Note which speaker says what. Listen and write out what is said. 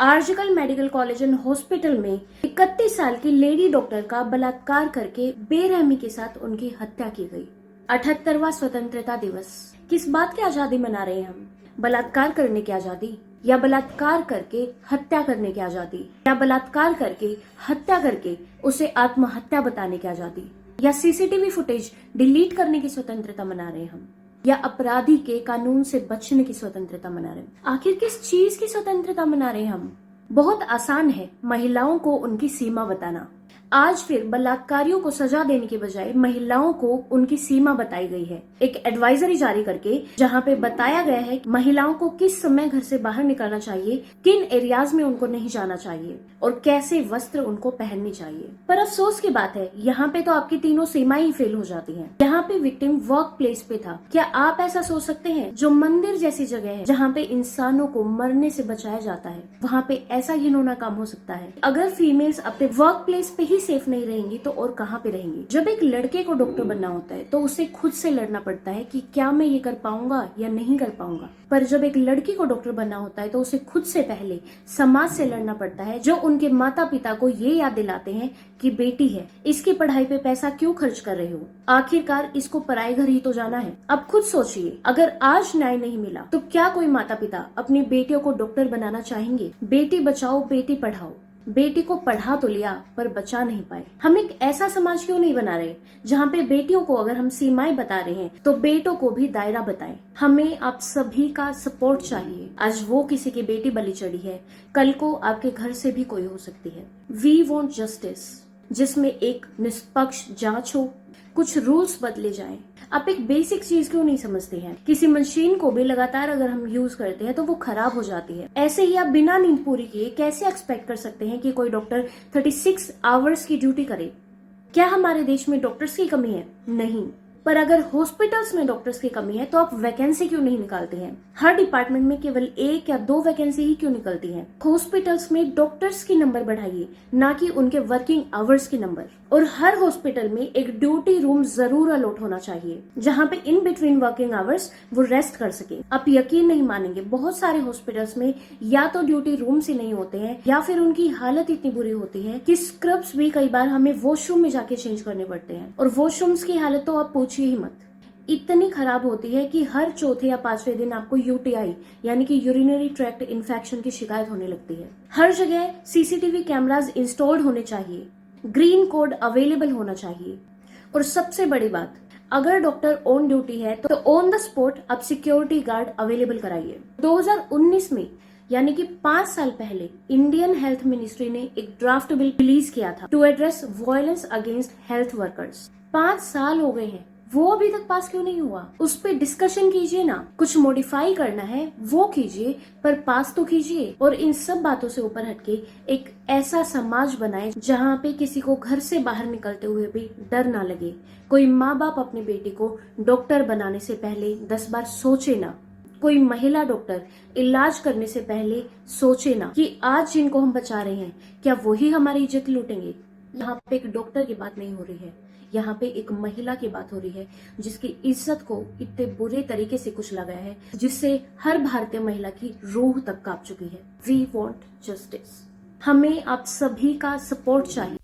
Speaker 1: आरजीकल medical college and hospital में 31 साल की लेडी डॉक्टर का बलात्कार करके बेरहमी के साथ उनकी हत्या की गई। 78वां स्वतंत्रता दिवस। किस बात की आजादी मना रहे हैं हम? बलात्कार करने की आजादी, या बलात्कार करके हत्या करने की आजादी, या बलात्कार करके हत्या करके उसे आत्महत्या बताने की आजादी, या सीसीटीवी फुटेज डिलीट करने की स्वतंत्रता मना रहे हैं हम, या अपराधी के कानून से बचने की स्वतंत्रता मना रहे हैं? आखिर किस चीज की स्वतंत्रता मना रहे हैं हम? बहुत आसान है महिलाओं को उनकी सीमा बताना। आज फिर बलात्कारियों को सजा देने के बजाय महिलाओं को उनकी सीमा बताई गई है, एक एडवाइजरी जारी करके, जहां पे बताया गया है महिलाओं को किस समय घर से बाहर निकलना चाहिए, किन एरियाज में उनको नहीं जाना चाहिए और कैसे वस्त्र उनको पहननी चाहिए। पर अफसोस की बात है, यहाँ पे तो आपकी तीनों सीमाएं ही फेल हो जाती हैं। यहाँ पे विक्टिम वर्क प्लेस पे था। क्या आप ऐसा सोच सकते हैं, जो मंदिर जैसी जगह है जहाँ पे इंसानों को मरने से बचाया जाता है, वहाँ पे ऐसा घिनौना काम हो सकता है? अगर फीमेल्स अपने वर्क प्लेस पे ही सेफ नहीं रहेंगी तो और कहाँ पे रहेंगी? जब एक लड़के को डॉक्टर बनना होता है तो उसे खुद से लड़ना पड़ता है कि क्या मैं ये कर पाऊंगा या नहीं कर पाऊंगा। पर जब एक लड़की को डॉक्टर बनना होता है तो उसे खुद से पहले समाज से लड़ना पड़ता है, जो उनके माता पिता को ये याद दिलाते हैं कि बेटी है, इसकी पढ़ाई पे पैसा क्यों खर्च कर रहे हो, आखिरकार इसको पराए घर ही तो जाना है। अब खुद सोचिए, अगर आज न्याय नहीं मिला तो क्या कोई माता पिता अपनी बेटियों को डॉक्टर बनाना चाहेंगे? बेटी बचाओ बेटी पढ़ाओ। बेटी को पढ़ा तो लिया पर बचा नहीं पाए। हम एक ऐसा समाज क्यों नहीं बना रहे जहाँ पे बेटियों को अगर हम सीमाएं बता रहे हैं तो बेटों को भी दायरा बताएं? हमें आप सभी का सपोर्ट चाहिए। आज वो किसी की बेटी बलि चढ़ी है, कल को आपके घर से भी कोई हो सकती है। वी वांट जस्टिस, जिसमें एक निष्पक्ष जांच हो, कुछ रूल्स बदले जाएं। आप एक बेसिक चीज क्यों नहीं समझते हैं? किसी मशीन को भी लगातार अगर हम यूज करते हैं तो वो खराब हो जाती है। ऐसे ही आप बिना नींद पूरी किए कैसे एक्सपेक्ट कर सकते हैं कि कोई डॉक्टर 36 आवर्स की ड्यूटी करे? क्या हमारे देश में डॉक्टर्स की कमी है? नहीं। पर अगर हॉस्पिटल्स में डॉक्टर्स की कमी है तो आप वैकेंसी क्यों नहीं निकालते हैं? हर डिपार्टमेंट में केवल 1 या 2 वैकेंसी ही क्यों निकलती हैं? हॉस्पिटल्स में डॉक्टर्स की नंबर बढ़ाइए, ना कि उनके वर्किंग आवर्स की नंबर। और हर हॉस्पिटल में एक ड्यूटी रूम जरूर अलॉट होना चाहिए, जहाँ पे इन बिटवीन वर्किंग आवर्स वो रेस्ट कर सके। आप यकीन नहीं मानेंगे, बहुत सारे हॉस्पिटल्स में या तो ड्यूटी रूम्स ही नहीं होते हैं, या फिर उनकी हालत इतनी बुरी होती है कि स्क्रब्स भी कई बार हमें वॉशरूम में जाके चेंज करने पड़ते हैं। और वॉशरूम्स की हालत तो आप पूछिए ही मत, इतनी खराब होती है कि हर चौथे या 5वें दिन आपको यूटीआई यानी कि यूरिनरी ट्रैक्ट इन्फेक्शन की शिकायत होने लगती है। हर जगह सीसीटीवी कैमरास इंस्टॉल्ड होने चाहिए, ग्रीन कोड अवेलेबल होना चाहिए। और सबसे बड़ी बात, अगर डॉक्टर ऑन ड्यूटी है तो ऑन द स्पॉट आप सिक्योरिटी गार्ड अवेलेबल कराइए। 2019 में यानी कि 5 साल पहले इंडियन हेल्थ मिनिस्ट्री ने एक ड्राफ्ट बिल रिलीज किया था to address violence against health workers. 5 साल हो गए हैं, वो अभी तक पास क्यों नहीं हुआ? उस पे डिस्कशन कीजिए ना, कुछ मॉडिफाई करना है वो कीजिए, पर पास तो कीजिए। और इन सब बातों से ऊपर हटके एक ऐसा समाज बनाए जहाँ पे किसी को घर से बाहर निकलते हुए भी डर ना लगे। कोई माँ बाप अपनी बेटी को डॉक्टर बनाने से पहले 10 बार सोचे ना। कोई महिला डॉक्टर इलाज करने से पहले सोचे ना कि आज जिनको हम बचा रहे हैं क्या वही हमारी इज्जत लूटेंगे। यहाँ पे एक डॉक्टर की बात नहीं हो रही है, यहाँ पे एक महिला की बात हो रही है जिसकी इज्जत को इतने बुरे तरीके से कुचला गया है, जिससे हर भारतीय महिला की रूह तक कांप चुकी है। We want justice. हमें आप सभी का सपोर्ट चाहिए।